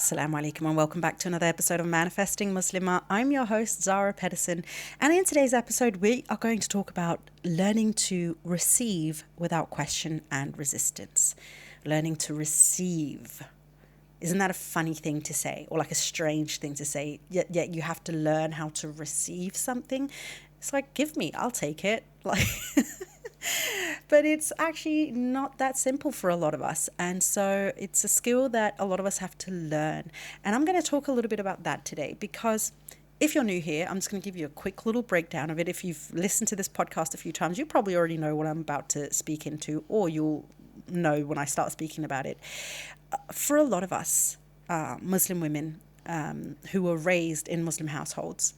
Assalamu alaikum and welcome back to another episode of Manifesting Muslimah. I'm your host, Zara Pedersen, and in today's episode, we are going to talk about learning to receive without question and resistance. Learning to receive. Isn't that a funny thing to say, or like a strange thing to say? Yet you have to learn how to receive something. It's like, give me, I'll take it. Like. But it's actually not that simple for a lot of us. And so it's a skill that a lot of us have to learn. And I'm going to talk a little bit about that today because if you're new here, I'm just going to give you a quick little breakdown of it. If you've listened to this podcast a few times, you probably already know what I'm about to speak into, or you'll know when I start speaking about it. For a lot of us, Muslim women who were raised in Muslim households,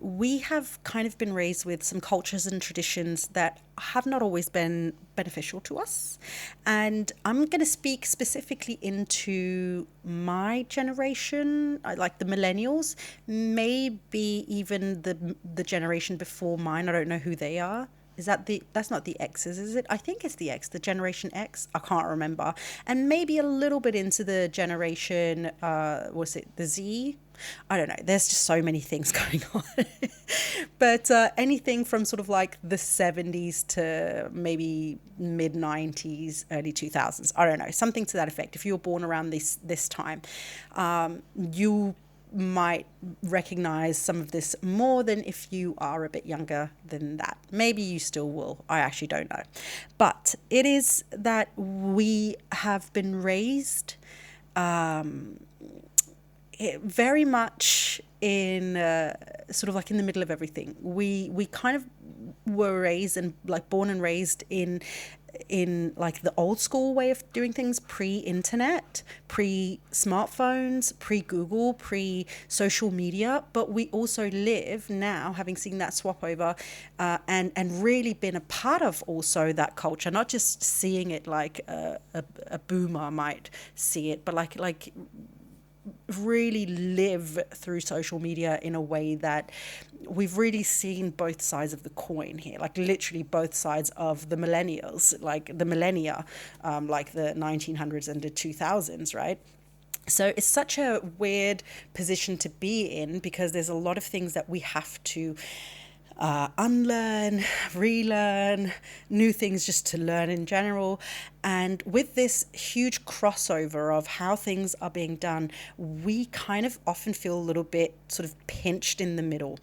we have kind of been raised with some cultures and traditions that have not always been beneficial to us. And I'm going to speak specifically into my generation, like the millennials, maybe even the generation before mine. I don't know who they are. That's not the X's, is it? I think it's the X, the Generation X. I can't remember. And maybe a little bit into the generation, was it the Z? I don't know. There's just so many things going on. But anything from sort of like the 70s to maybe mid 90s, early 2000s. I don't know. Something to that effect. If you were born around this time, you might recognize some of this more than if you are a bit younger than that. Maybe you still will. I actually don't know. But it is that we have been raised very much in sort of like in the middle of everything. We kind of were raised and like born and raised in like the old school way of doing things, pre-internet, pre-smartphones, pre-Google, pre-social media. But we also live now, having seen that swap over, and really been a part of also that culture, not just seeing it like a boomer might see it, but like really live through social media in a way that we've really seen both sides of the coin here, like literally both sides of the millennials, like the millennia, like the 1900s and the 2000s, right? So it's such a weird position to be in because there's a lot of things that we have to unlearn, relearn, new things just to learn in general. And with this huge crossover of how things are being done, we kind of often feel a little bit sort of pinched in the middle.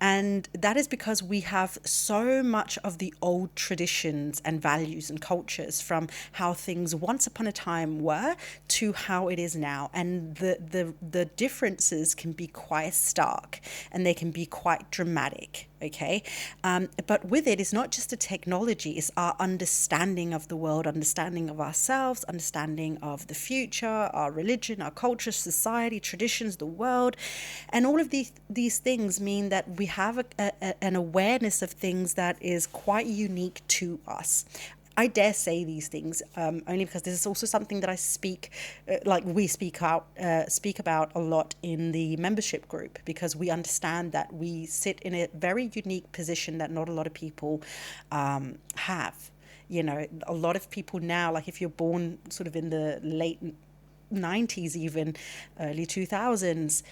And that is because we have so much of the old traditions and values and cultures from how things once upon a time were to how it is now. And the differences can be quite stark and they can be quite dramatic. Okay. But with it, it's not just a technology, it's our understanding of the world, understanding of ourselves, understanding of the future, our religion, our culture, society, traditions, the world. And all of these things mean that we have an awareness of things that is quite unique to us. I dare say these things only because this is also something that I we speak about a lot in the membership group, because we understand that we sit in a very unique position that not a lot of people have. You know, a lot of people now, like if you're born sort of in the late 90s, even early 2000s,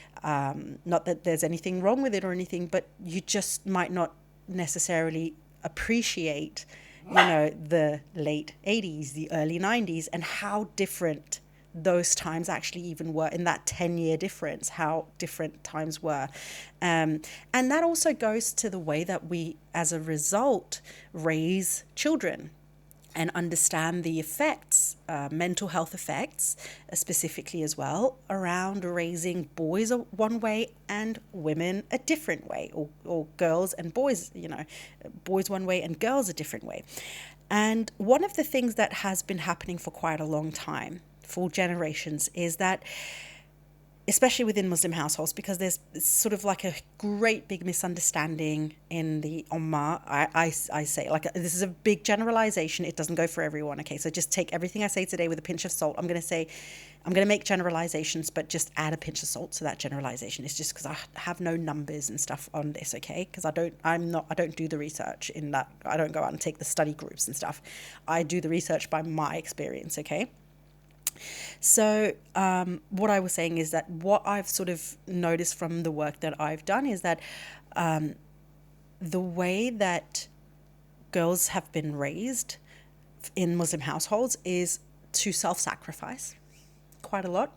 not that there's anything wrong with it or anything, but you just might not necessarily appreciate the late 80s, the early 90s, and how different those times actually even were, in that 10-year difference, how different times were. And that also goes to the way that we, as a result, raise children and understand the effects, mental health effects, specifically as well, around raising boys one way and women a different way, or girls and boys, boys one way and girls a different way. And one of the things that has been happening for quite a long time, for generations, is that, especially within Muslim households, because there's sort of like a great big misunderstanding in the Ummah. I say, like, this is a big generalization. It doesn't go for everyone, okay? So just take everything I say today with a pinch of salt. I'm going to make generalizations, but just add a pinch of salt to that generalization. It's just because I have no numbers and stuff on this, okay? Because I don't do the research in that. I don't go out and take the study groups and stuff. I do the research by my experience, okay? So, what I was saying is that what I've sort of noticed from the work that I've done is that the way that girls have been raised in Muslim households is to self-sacrifice quite a lot.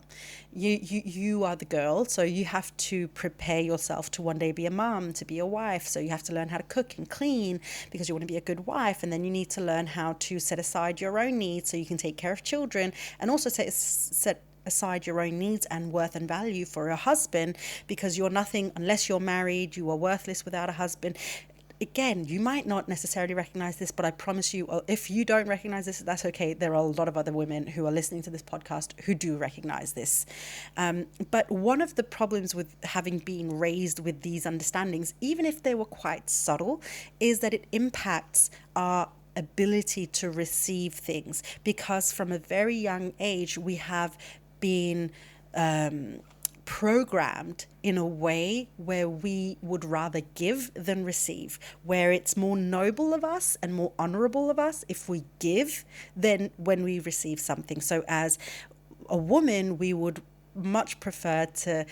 You are the girl, so you have to prepare yourself to one day be a mum, to be a wife. So you have to learn how to cook and clean because you want to be a good wife, and then you need to learn how to set aside your own needs so you can take care of children, and also set aside your own needs and worth and value for a husband, because you're nothing unless you're married. You are worthless without a husband. Again, you might not necessarily recognize this, but I promise you, if you don't recognize this, that's okay. There are a lot of other women who are listening to this podcast who do recognize this. But one of the problems with having been raised with these understandings, even if they were quite subtle, is that it impacts our ability to receive things, because from a very young age, we have been programmed in a way where we would rather give than receive, where it's more noble of us and more honorable of us if we give than when we receive something. So as a woman, we would much prefer to,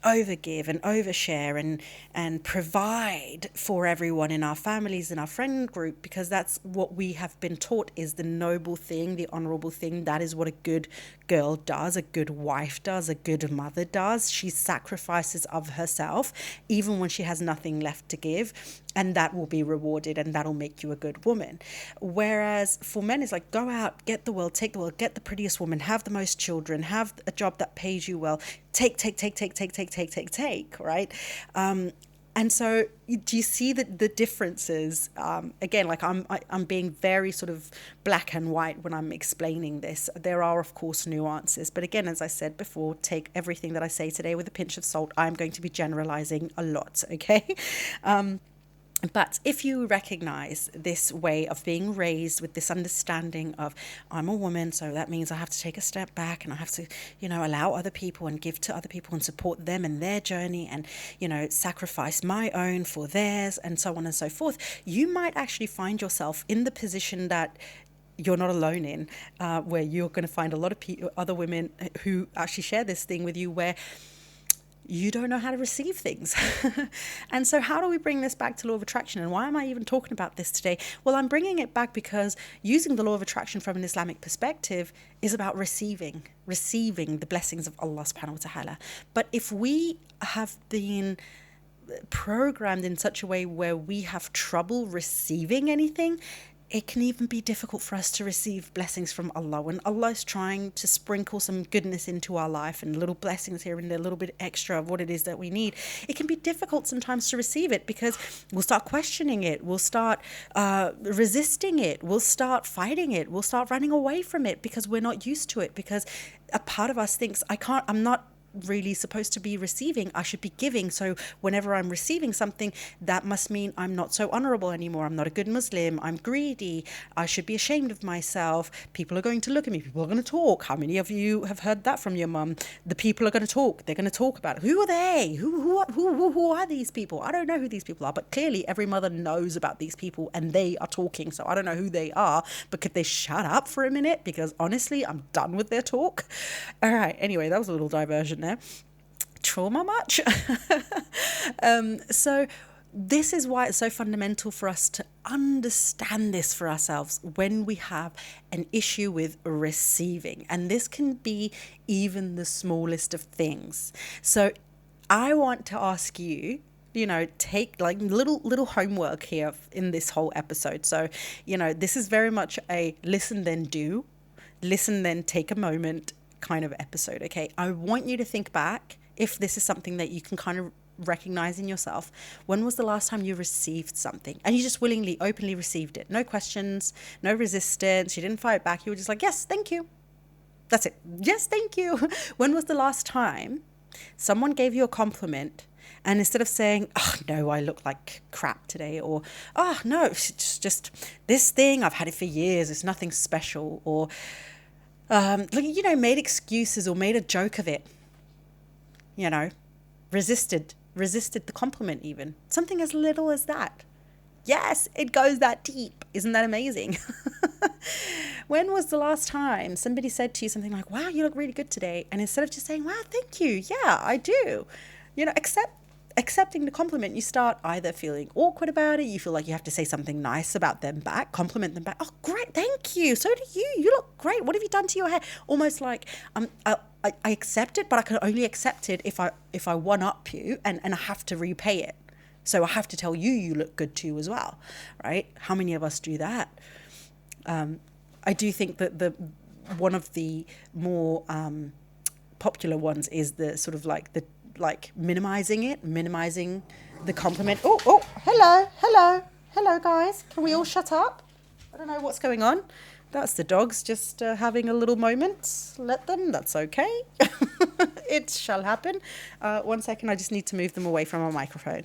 overgive and overshare and provide for everyone in our families, in our friend group, because that's what we have been taught is the noble thing, the honorable thing. That is what a good girl does, a good wife does, a good mother does. She sacrifices of herself even when she has nothing left to give, and that will be rewarded, and that'll make you a good woman. Whereas for men, it's like, go out, get the world, take the world, get the prettiest woman, have the most children, have a job that pays you well, take, right? And so do you see the differences? Again, like I'm being very sort of black and white when I'm explaining this. There are, of course, nuances. But again, as I said before, take everything that I say today with a pinch of salt. I'm going to be generalizing a lot, okay? But if you recognize this way of being raised with this understanding of, I'm a woman, so that means I have to take a step back and I have to, allow other people and give to other people and support them in their journey and, sacrifice my own for theirs and so on and so forth, you might actually find yourself in the position that you're not alone in, where you're going to find a lot of other women who actually share this thing with you, where you don't know how to receive things. And so how do we bring this back to law of attraction? And why am I even talking about this today? Well, I'm bringing it back because using the law of attraction from an Islamic perspective is about receiving the blessings of Allah subhanahu wa ta'ala. But if we have been programmed in such a way where we have trouble receiving anything, it can even be difficult for us to receive blessings from Allah. When Allah is trying to sprinkle some goodness into our life and little blessings here and there, a little bit extra of what it is that we need, it can be difficult sometimes to receive it, because we'll start questioning it, we'll start resisting it, we'll start fighting it, we'll start running away from it because we're not used to it, because a part of us thinks, I'm not really supposed to be receiving, I should be giving. So whenever I'm receiving something, that must mean I'm not so honorable anymore, I'm not a good Muslim, I'm greedy, I should be ashamed of myself, people are going to look at me, people are going to talk. How many of you have heard that from your mum? The people are going to talk, they're going to talk about it. Who are they? Who are these people? I don't know who these people are, but clearly every mother knows about these people and they are talking. So I don't know who they are, but could they shut up for a minute? Because honestly, I'm done with their talk. All right, anyway, that was a little diversion there. Trauma much? So this is why it's so fundamental for us to understand this for ourselves when we have an issue with receiving. And this can be even the smallest of things. So I want to ask you, take like little homework here in this whole episode. So, this is very much a listen then do, listen then take a moment kind of episode, okay? I want you to think back, if this is something that you can kind of recognize in yourself. When was the last time you received something and you just willingly, openly received it? No questions, no resistance, you didn't fight back, you were just like, yes, thank you. That's it. Yes, thank you. When was the last time someone gave you a compliment and instead of saying, oh, no, I look like crap today, or, oh, no, it's just this thing, I've had it for years, it's nothing special, or made excuses or made a joke of it, resisted the compliment even. Something as little as that. Yes, it goes that deep. Isn't that amazing? When was the last time somebody said to you something like, wow, you look really good today? And instead of just saying, wow, thank you. Yeah, I do. Accepting the compliment, you start either feeling awkward about it, you feel like you have to say something nice about them back, compliment them back. Oh, great, thank you. So do you. You look great. What have you done to your hair? Almost like I accept it, but I can only accept it if I one up you and I have to repay it. So I have to tell you you look good too as well, right? How many of us do that? I do think that one of the more popular ones is the sort of like minimizing the compliment. Oh, hello, guys. Can we all shut up? I don't know what's going on. That's the dogs just having a little moment. Let them. That's okay. It shall happen. 1 second. I just need to move them away from our microphone.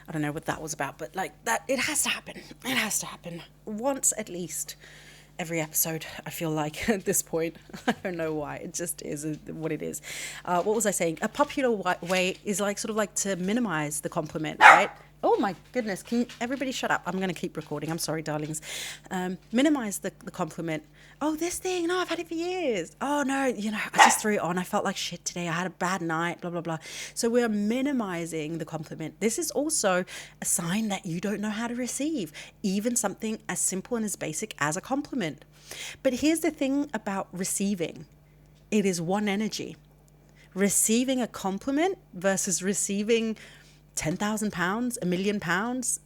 I don't know what that was about, but like that, it has to happen. It has to happen once at least. Every episode, I feel like at this point. I don't know why. It just is what it is. What was I saying? A popular way is like sort of like to minimize the compliment, right? Oh my goodness. Can everybody shut up? I'm going to keep recording. I'm sorry, darlings. Minimize the compliment. Oh, this thing. No, I've had it for years. Oh no, I just threw it on. I felt like shit today. I had a bad night, blah, blah, blah. So we're minimizing the compliment. This is also a sign that you don't know how to receive even something as simple and as basic as a compliment. But here's the thing about receiving. It is one energy. Receiving a compliment versus receiving £10,000, £1 million,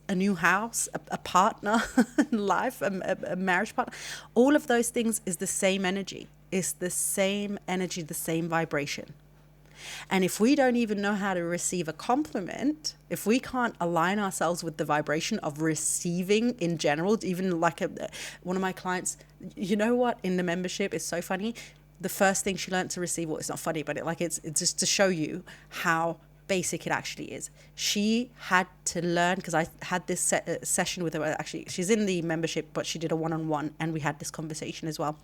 a new house, a partner in life, a marriage partner. All of those things is the same energy. It's the same energy, the same vibration. And if we don't even know how to receive a compliment, if we can't align ourselves with the vibration of receiving in general, even like one of my clients, you know what, in the membership, it's so funny. The first thing she learned to receive, well, it's not funny, but it's just to show you how basic it actually is. She had to learn, because I had this session with her. Actually, she's in the membership, but she did a one-on-one, and we had this conversation as well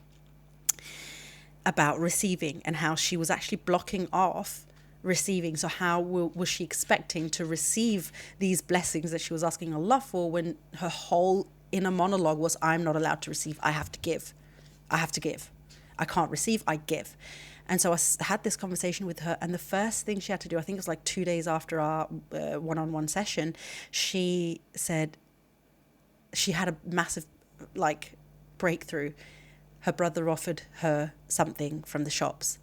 about receiving and how she was actually blocking off receiving. So how was she expecting to receive these blessings that she was asking Allah for when her whole inner monologue was, I'm not allowed to receive, I have to give. I can't receive, I give. And so I had this conversation with her, and the first thing she had to do, I think it was like 2 days after our one-on-one session, she said she had a massive breakthrough. Her brother offered her something from the shops,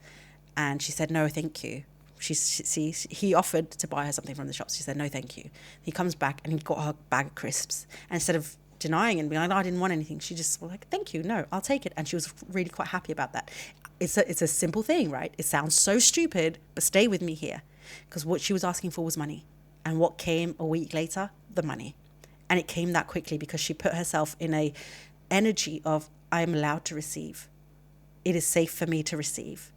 and she said, no, thank you. He offered to buy her something from the shops. She said, no, thank you. He comes back and he got her a bag of crisps. And instead of denying and being like, no, I didn't want anything, she just was like, thank you, no, I'll take it. And she was really quite happy about that. It's a simple thing, right? It sounds so stupid, but stay with me here. Because what she was asking for was money. And what came a week later? The money. And it came that quickly because she put herself in a energy of, I am allowed to receive. It is safe for me to receive.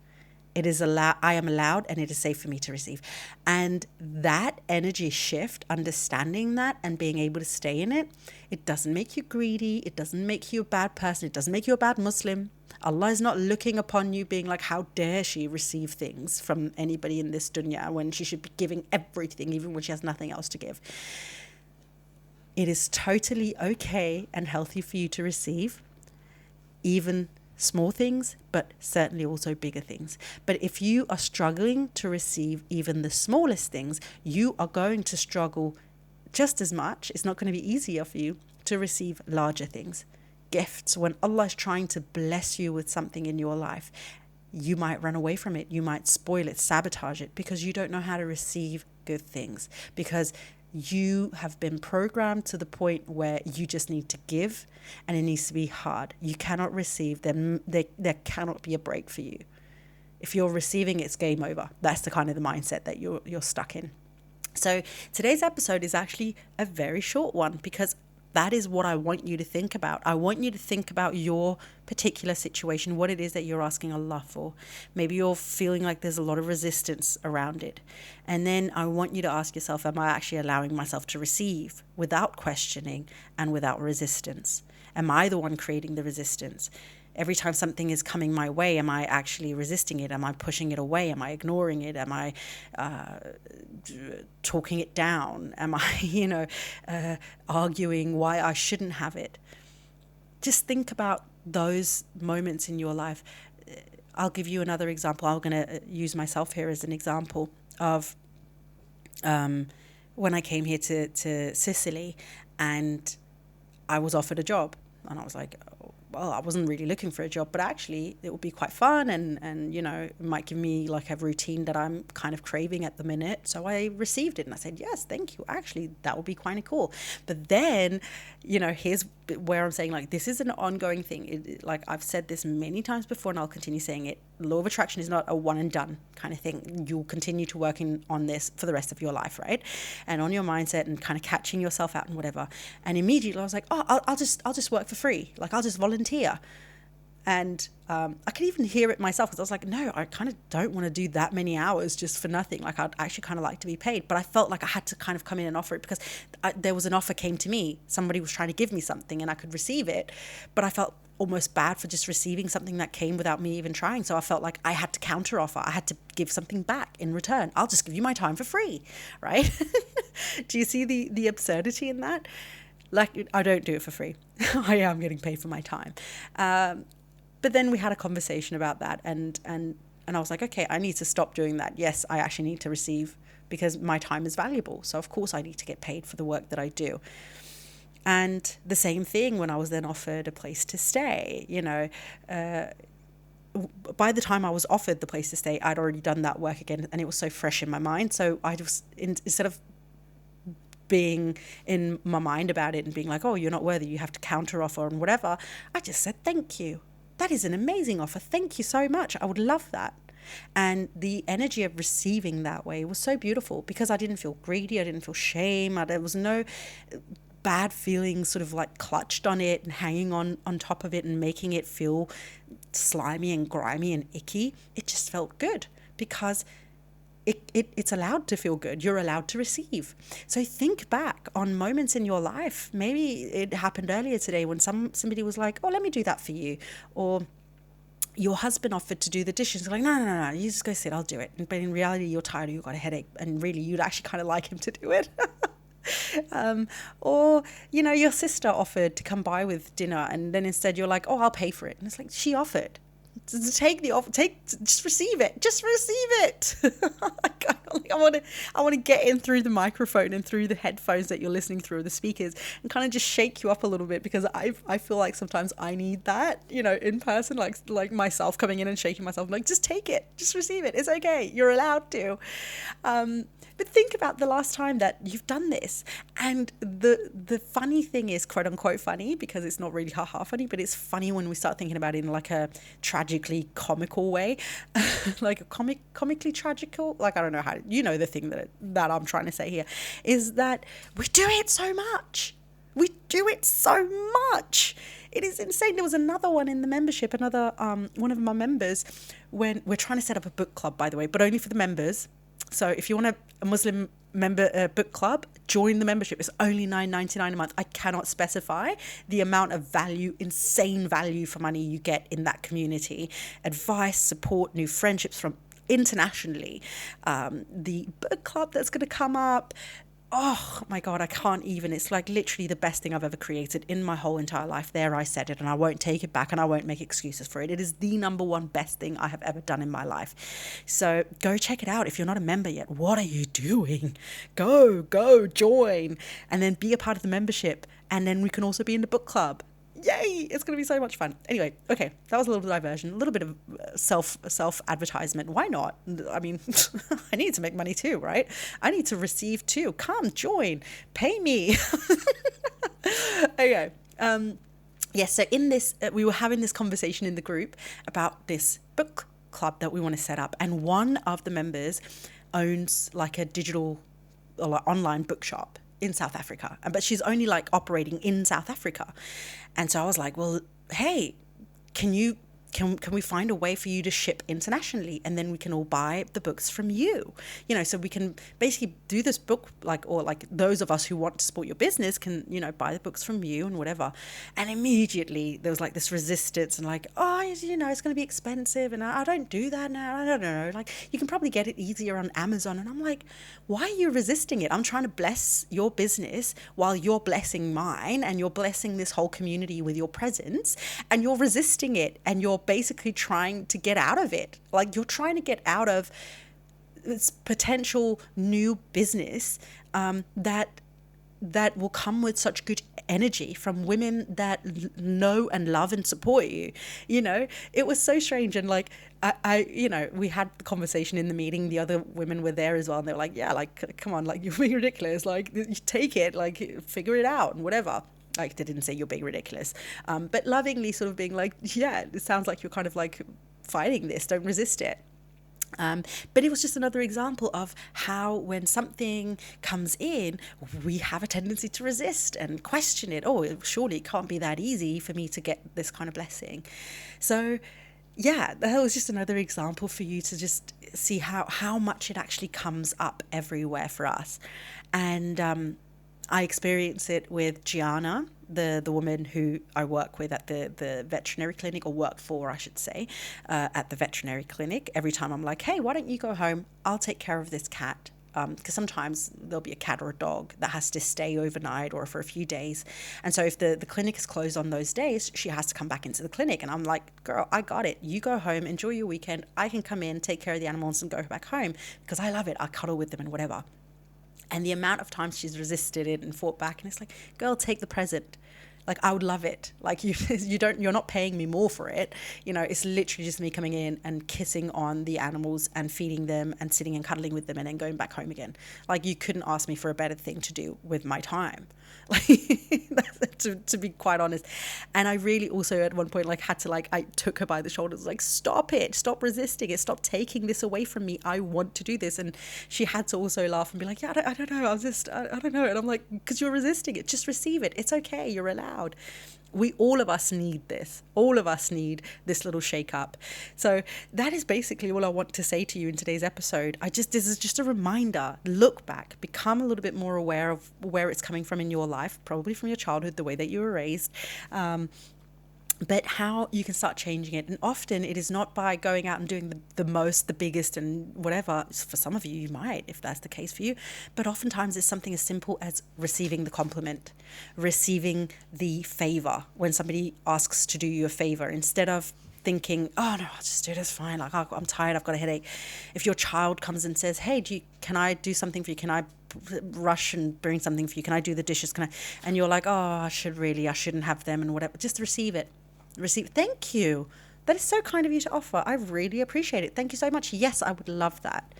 I am allowed, and it is safe for me to receive. And that energy shift, understanding that and being able to stay in it, it doesn't make you greedy. It doesn't make you a bad person. It doesn't make you a bad Muslim. Allah is not looking upon you being like, how dare she receive things from anybody in this dunya when she should be giving everything, even when she has nothing else to give. It is totally okay and healthy for you to receive, even small things, but certainly also bigger things. But if you are struggling to receive even the smallest things, you are going to struggle just as much. It's not going to be easier for you to receive larger things. Gifts, when Allah is trying to bless you with something in your life, you might run away from it. You might spoil it, sabotage it, because you don't know how to receive good things, because you have been programmed to the point where you just need to give, and it needs to be hard. You cannot receive them. There cannot be a break for you. If you're receiving, it's game over. That's the kind of the mindset that you're stuck in. So today's episode is actually a very short one, because that is what I want you to think about. I want you to think about your particular situation, what it is that you're asking Allah for. Maybe you're feeling like there's a lot of resistance around it. And then I want you to ask yourself, am I actually allowing myself to receive without questioning and without resistance? Am I the one creating the resistance? Every time something is coming my way, am I actually resisting it? Am I pushing it away? Am I ignoring it? Am I talking it down? Am I, arguing why I shouldn't have it? Just think about those moments in your life. I'll give you another example. I'm going to use myself here as an example of when I came here to Sicily, and I was offered a job, and I was like, well, I wasn't really looking for a job, but actually it would be quite fun, and it might give me like a routine that I'm kind of craving at the minute. So I received it and I said, yes, thank you. Actually, that would be kind of cool. But then, here's where I'm saying, like, this is an ongoing thing. Like I've said this many times before, and I'll continue saying it. Law of attraction is not a one and done kind of thing. You'll continue to work on this for the rest of your life, right? And on your mindset and kind of catching yourself out and whatever. And immediately I was like, oh, I'll just work for free. Like I'll just volunteer. And I could even hear it myself, because I was like, no, I kind of don't want to do that many hours just for nothing. Like I'd actually kind of like to be paid. But I felt like I had to kind of come in and offer it, because there was an offer came to me. Somebody was trying to give me something and I could receive it. But I felt almost bad for just receiving something that came without me even trying. So I felt like I had to counter offer. I had to give something back in return. I'll just give you my time for free, right? Do you see the absurdity in that? Like, I don't do it for free. I am getting paid for my time. But then we had a conversation about that, and I was like, okay, I need to stop doing that. Yes, I actually need to receive, because my time is valuable. So of course I need to get paid for the work that I do. And the same thing when I was then offered a place to stay, by the time I was offered the place to stay, I'd already done that work again, and it was so fresh in my mind. So I just, instead of being in my mind about it and being like, oh, you're not worthy, you have to counter offer and whatever, I just said, thank you. That is an amazing offer. Thank you so much. I would love that. And the energy of receiving that way was so beautiful, because I didn't feel greedy. I didn't feel shame. There was no bad feelings sort of like clutched on it and hanging on top of it and making it feel slimy and grimy and icky. It just felt good, because it's allowed to feel good. You're allowed to receive. So think back on moments in your life. Maybe it happened earlier today when somebody was like, oh, let me do that for you. Or your husband offered to do the dishes. You're like, no, you just go sit, I'll do it. But in reality, you're tired or you've got a headache, and really you'd actually kind of like him to do it. Or your sister offered to come by with dinner, and then instead you're like, oh, I'll pay for it. And it's like, she offered to take the offer, just receive it. I want to get in through the microphone and through the headphones that you're listening through, the speakers, and kind of just shake you up a little bit, because I feel like sometimes I need that, in person, like myself coming in and shaking myself, like, just take it, just receive it. It's okay. You're allowed to. But think about the last time that you've done this. And the funny thing is, quote unquote funny, because it's not really haha funny, but it's funny when we start thinking about it in like a tragically comical way, like a comically tragical, like, I don't know how, the thing that I'm trying to say here is that we do it so much. We do it so much. It is insane. There was another one in the membership, one of my members, when we're trying to set up a book club, by the way, but only for the members. So if you want a Muslim member book club, join the membership. It's only $9.99 a month. I cannot specify the amount of value, insane value for money you get in that community. Advice, support, new friendships from internationally. The book club that's going to come up. Oh my God, I can't even. It's like literally the best thing I've ever created in my whole entire life. There, I said it, and I won't take it back, and I won't make excuses for it. It is the number one best thing I have ever done in my life. So go check it out. If you're not a member yet, what are you doing? Go join, and then be a part of the membership. And then we can also be in the book club. Yay, it's going to be so much fun. Anyway, okay, that was a little diversion, a little bit of self-advertisement. Why not? I mean, I need to make money too, right? I need to receive too. Come, join, pay me. Okay. Yes, so in this, we were having this conversation in the group about this book club that we want to set up. And one of the members owns like a digital or like online bookshop in South Africa, but she's only like operating in South Africa. And so I was like, well, hey, can you can we find a way for you to ship internationally, and then we can all buy the books from you, so we can basically do this book, or those of us who want to support your business can, buy the books from you and whatever. And immediately there was like this resistance and like, oh, it's going to be expensive, and I don't do that now. I don't know, like you can probably get it easier on Amazon. And I'm like, why are you resisting it? I'm trying to bless your business while you're blessing mine, and you're blessing this whole community with your presence, and you're resisting it, and you're basically trying to get out of it. Like you're trying to get out of this potential new business that will come with such good energy from women that know and love and support you. It was so strange. And like, I we had the conversation in the meeting, the other women were there as well, and they were like, yeah, like, come on, like, you're being ridiculous, like, you take it, like, figure it out and whatever. Like, they didn't say you're being ridiculous, but lovingly sort of being like, yeah, it sounds like you're kind of like fighting this, don't resist it. But it was just another example of how when something comes in, we have a tendency to resist and question it. Oh, surely it can't be that easy for me to get this kind of blessing. So yeah, that was just another example for you to just see how much it actually comes up everywhere for us. And I experience it with Gianna, the woman who I work with at the veterinary clinic, or work for, I should say, at the veterinary clinic. Every time I'm like, hey, why don't you go home? I'll take care of this cat. Because sometimes there'll be a cat or a dog that has to stay overnight or for a few days. And so if the clinic is closed on those days, she has to come back into the clinic. And I'm like, girl, I got it. You go home, enjoy your weekend. I can come in, take care of the animals and go back home because I love it. I cuddle with them and whatever. And the amount of times she's resisted it and fought back, and it's like, girl, take the present. Like, I would love it. Like, you're not paying me more for it. It's literally just me coming in and kissing on the animals and feeding them and sitting and cuddling with them and then going back home again. Like, you couldn't ask me for a better thing to do with my time. Like, to be quite honest. And I really also at one point, like, had to, like, I took her by the shoulders, like, stop it, stop resisting it, stop taking this away from me. I want to do this. And she had to also laugh and be like, yeah, I don't know. I don't know. And I'm like, because you're resisting it, just receive it. It's okay. You're allowed. All of us need this. All of us need this little shake up. So that is basically all I want to say to you in today's episode. This is just a reminder. Look back, become a little bit more aware of where it's coming from in your life, probably from your childhood, the way that you were raised. But how you can start changing it. And often it is not by going out and doing the biggest and whatever. For some of you, you might, if that's the case for you. But oftentimes it's something as simple as receiving the compliment, receiving the favor. When somebody asks to do you a favor, instead of thinking, oh no, I'll just do this, fine. Like, I'm tired, I've got a headache. If your child comes and says, hey, can I do something for you? Can I rush and bring something for you? Can I do the dishes? And you're like, oh, I shouldn't have them and whatever. Just receive it. Thank you. That is so kind of you to offer. I really appreciate it. Thank you so much. Yes, I would love that.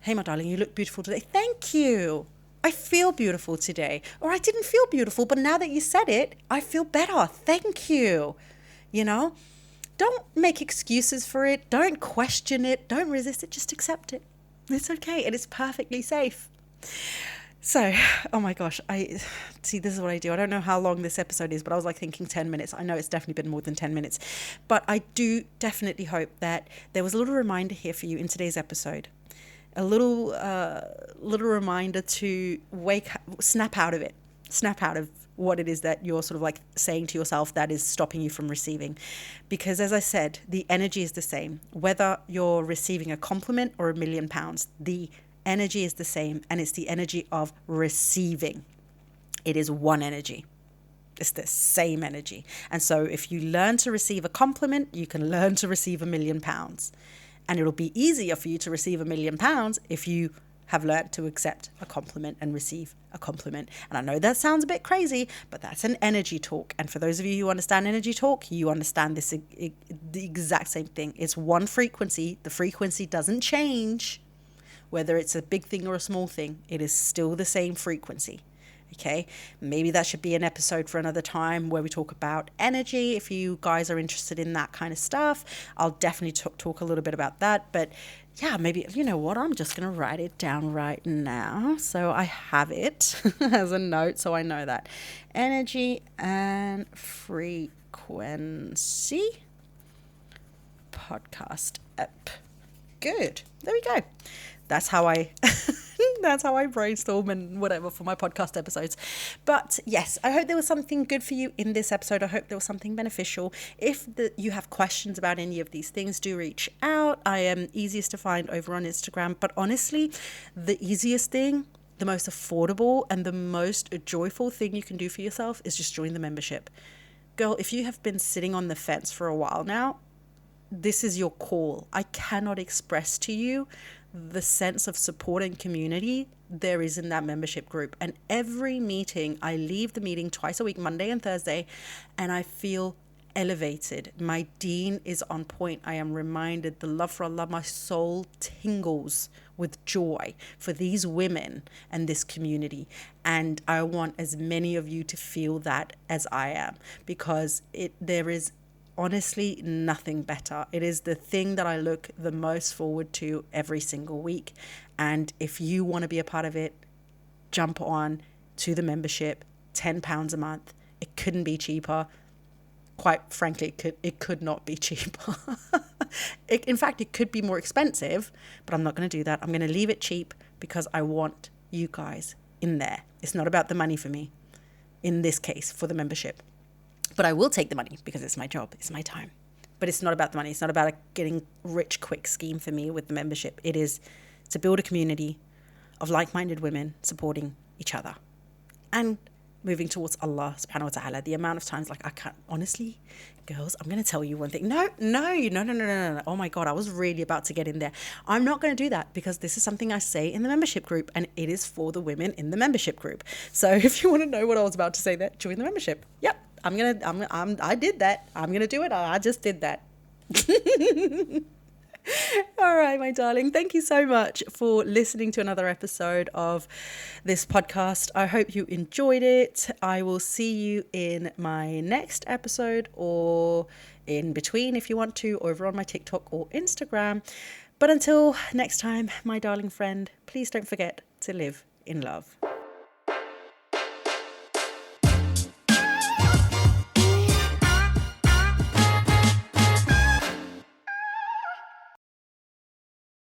Hey, my darling, you look beautiful today. Thank you. I feel beautiful today. Or I didn't feel beautiful, but now that you said it, I feel better. Thank you. Don't make excuses for it. Don't question it. Don't resist it. Just accept it. It's okay. And it's perfectly safe. So, oh my gosh, this is what I do. I don't know how long this episode is, but I was like thinking 10 minutes. I know it's definitely been more than 10 minutes, but I do definitely hope that there was a little reminder here for you in today's episode. A little reminder to snap out of it. Snap out of what it is that you're sort of like saying to yourself that is stopping you from receiving. Because as I said, the energy is the same. Whether you're receiving a compliment or £1,000,000, the energy is the same, and it's the energy of receiving. It is one energy. It's the same energy. And so if you learn to receive a compliment, you can learn to receive £1,000,000. And it'll be easier for you to receive £1,000,000 if you have learned to accept a compliment and receive a compliment. And I know that sounds a bit crazy, but that's an energy talk. And for those of you who understand energy talk, you understand this the exact same thing. It's one frequency. The frequency doesn't change. Whether it's a big thing or a small thing, it is still the same frequency. Okay, maybe that should be an episode for another time where we talk about energy. If you guys are interested in that kind of stuff, I'll definitely talk a little bit about that. But yeah, maybe, you know what, I'm just going to write it down right now. So I have it as a note, so I know that. Energy and frequency. podcast app. Good. There we go. That's how I that's how I brainstorm and whatever for my podcast episodes. But yes, I hope there was something good for you in this episode. I hope there was something beneficial. If you have questions about any of these things, do reach out. I am easiest to find over on Instagram. But honestly, the easiest thing, the most affordable and the most joyful thing you can do for yourself is just join the membership. Girl, if you have been sitting on the fence for a while now, this is your call. I cannot express to you the sense of support and community there is in that membership group. And every meeting, I leave the meeting twice a week, Monday and Thursday, and I feel elevated. My deen is on point. I am reminded the love for Allah, my soul tingles with joy for these women and this community. And I want as many of you to feel that as I am, because there is honestly nothing better. It is the thing that I look the most forward to every single week. And if you want to be a part of it, jump on to the membership. £10 a month. It couldn't be cheaper. Quite frankly, it could not be cheaper. In fact, it could be more expensive, but I'm not going to do that. I'm going to leave it cheap because I want you guys in there. It's not about the money for me, in this case, for the membership. But I will take the money because it's my job, it's my time. But it's not about the money. It's not about a getting rich quick scheme for me with the membership. It is to build a community of like-minded women supporting each other and moving towards Allah subhanahu wa ta'ala. The amount of times, I can't, honestly, girls, I'm going to tell you one thing. No. Oh my God, I was really about to get in there. I'm not going to do that because this is something I say in the membership group, and it is for the women in the membership group. So if you want to know what I was about to say there, join the membership. Yep. I did that. I'm going to do it. I just did that. All right, my darling. Thank you so much for listening to another episode of this podcast. I hope you enjoyed it. I will see you in my next episode, or in between if you want to, over on my TikTok or Instagram. But until next time, my darling friend, please don't forget to live in love.